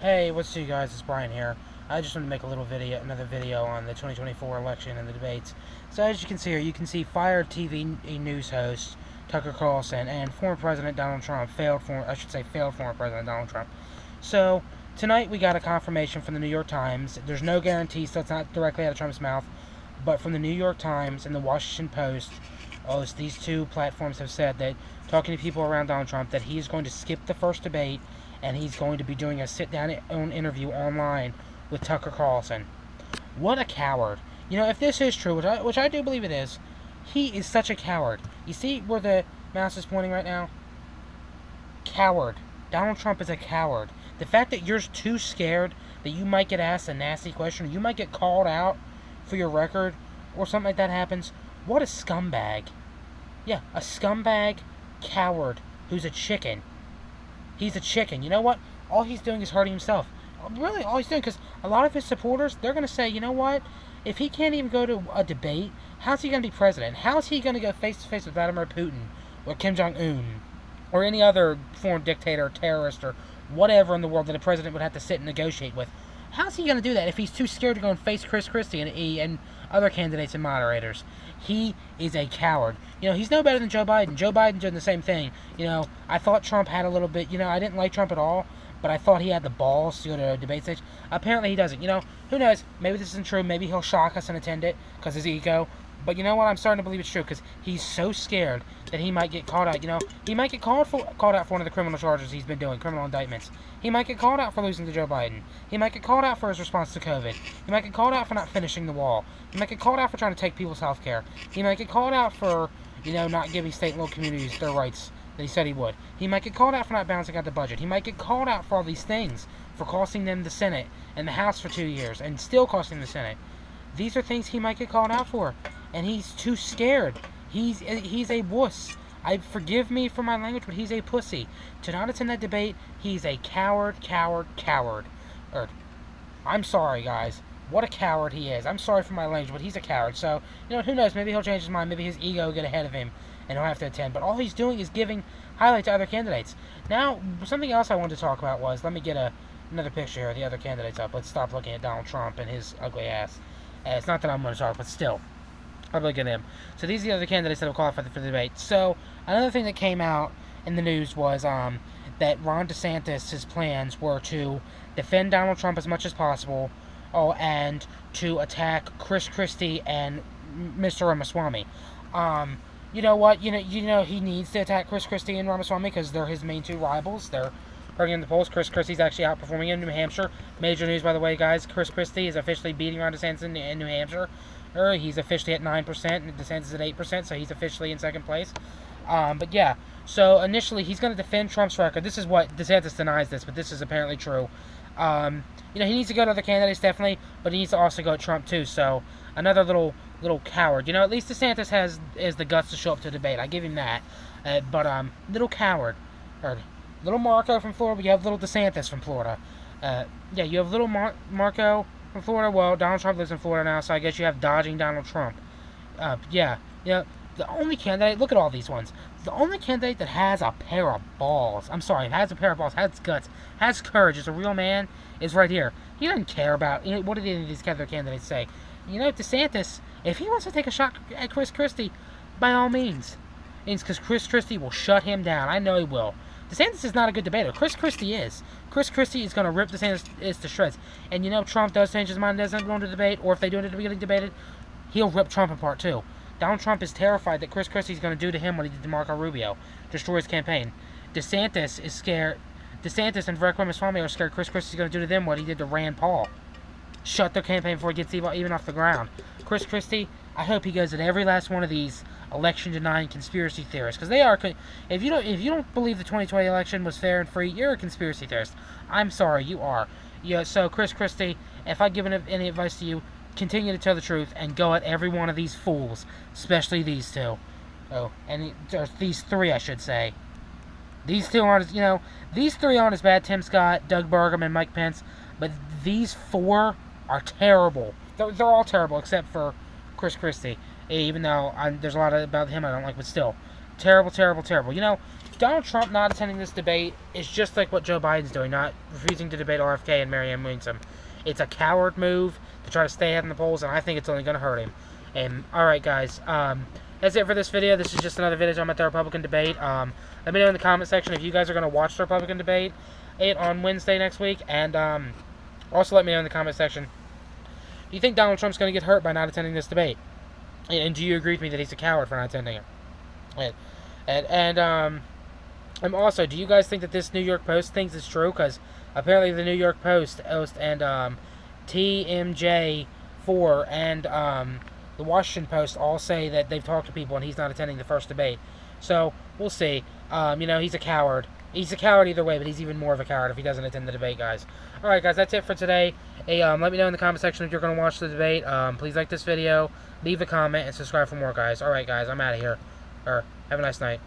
Hey, what's up, you guys? It's Brian here. I just wanted to make another video on the 2024 election and the debates. So as you can see here, you can see fired TV news host Tucker Carlson and former President Donald Trump, failed former President Donald Trump. So tonight we got a confirmation from the New York Times. There's no guarantee, so it's not directly out of Trump's mouth, but from the New York Times and the Washington Post, these two platforms have said that, talking to people around Donald Trump, that he is going to skip the first debate and he's going to be doing a sit-down interview online with Tucker Carlson. What a coward. You know, if this is true, which I do believe it is, he is such a coward. You see where the mouse is pointing right now? Coward. Donald Trump is a coward. The fact that you're too scared that you might get asked a nasty question, or you might get called out for your record, or something like that happens, what a scumbag. Yeah, a scumbag coward who's a chicken. He's a chicken. You know what? All he's doing is hurting himself. Really, all he's doing, because a lot of his supporters, they're going to say, you know what? If he can't even go to a debate, how's he going to be president? How's he going to go face-to-face with Vladimir Putin or Kim Jong-un or any other foreign dictator or terrorist or whatever in the world that a president would have to sit and negotiate with? How's he going to do that if he's too scared to go and face Chris Christie and other candidates and moderators? He is a coward. You know, he's no better than Joe Biden. Joe Biden doing the same thing. You know, I thought Trump had a little bit, I didn't like Trump at all, but I thought he had the balls to go to a debate stage. Apparently he doesn't. You know, who knows? Maybe this isn't true. Maybe he'll shock us and attend it because his ego. But you know what? I'm starting to believe it's true because he's so scared that he might get caught out. You know, he might get called out for one of the criminal charges he's been doing, criminal indictments. He might get called out for losing to Joe Biden. He might get called out for his response to COVID. He might get called out for not finishing the wall. He might get called out for trying to take people's health care. He might get called out for, not giving state and local communities their rights that he said he would. He might get called out for not balancing out the budget. He might get called out for all these things, for costing them the Senate and the House for 2 years, and still costing the Senate. These are things he might get called out for, and he's too scared. He's a wuss. Forgive me for my language, but he's a pussy. To not attend that debate, he's a coward. I'm sorry, guys. What a coward he is. I'm sorry for my language, but he's a coward. So, who knows? Maybe he'll change his mind. Maybe his ego will get ahead of him, and he'll have to attend. But all he's doing is giving highlight to other candidates. Now, something else I wanted to talk about was, let me get another picture here of the other candidates up. Let's stop looking at Donald Trump and his ugly ass. It's not that I'm going to talk, but still. I'll look at him. So these are the other candidates that have qualified for the debate. So another thing that came out in the news was that Ron DeSantis, his plans were to defend Donald Trump as much as possible, and to attack Chris Christie and Mr. Ramaswamy. You know what? He needs to attack Chris Christie and Ramaswamy because they're his main two rivals. They're hurting in the polls. Chris Christie's actually outperforming in New Hampshire. Major news, by the way, guys. Chris Christie is officially beating Ron DeSantis in New Hampshire. He's officially at 9%, and DeSantis is at 8%, so he's officially in second place. But yeah, so initially he's going to defend Trump's record. This is what DeSantis denies this, but this is apparently true. He needs to go to other candidates, definitely, but he needs to also go at Trump, too. So another little coward. At least DeSantis has the guts to show up to a debate. I give him that. But little coward. Or little Marco from Florida, but you have little DeSantis from Florida. You have little Marco from Florida. Well, Donald Trump lives in Florida now, so I guess you have dodging Donald Trump. The only candidate, look at all these ones. The only candidate that has a pair of balls, has guts, has courage, is a real man, is right here. He doesn't care about, what did any of these other candidates say? DeSantis, if he wants to take a shot at Chris Christie, by all means. It's because Chris Christie will shut him down. I know he will. DeSantis is not a good debater. Chris Christie is. Chris Christie is going to rip DeSantis to shreds. And Trump does change his mind, doesn't go into debate, or if they do end up getting debated, he'll rip Trump apart too. Donald Trump is terrified that Chris Christie is going to do to him what he did to Marco Rubio, destroy his campaign. DeSantis is scared. DeSantis and Vivek Ramaswamy are scared Chris Christie is going to do to them what he did to Rand Paul. Shut their campaign before he gets even off the ground. Chris Christie, I hope he goes at every last one of these election-denying conspiracy theorists, because they are. If you don't believe the 2020 election was fair and free, you're a conspiracy theorist. I'm sorry, you are. So Chris Christie, if I give any advice to you, continue to tell the truth and go at every one of these fools, especially these two. These three, I should say. These two aren't these three aren't as bad. Tim Scott, Doug Burgum, and Mike Pence, but these four are terrible. They're all terrible except for Chris Christie. Even though there's a lot about him I don't like, but still, terrible. Donald Trump not attending this debate is just like what Joe Biden's doing, not refusing to debate RFK and Marianne Williamson. It's a coward move to try to stay ahead in the polls, and I think it's only going to hurt him. And alright, guys, that's it for this video. This is just another video on the Republican debate. Let me know in the comment section if you guys are going to watch the Republican debate on Wednesday next week. And also let me know in the comment section, do you think Donald Trump's going to get hurt by not attending this debate? And do you agree with me that he's a coward for not attending it? And also, do you guys think that this New York Post thinks it's true? Because apparently the New York Post and TMJ4 and the Washington Post all say that they've talked to people and he's not attending the first debate. So, we'll see. He's a coward. He's a coward either way, but he's even more of a coward if he doesn't attend the debate, guys. Alright, guys, that's it for today. Hey, let me know in the comment section if you're going to watch the debate. Please like this video, leave a comment, and subscribe for more, guys. Alright, guys, I'm out of here. Have a nice night.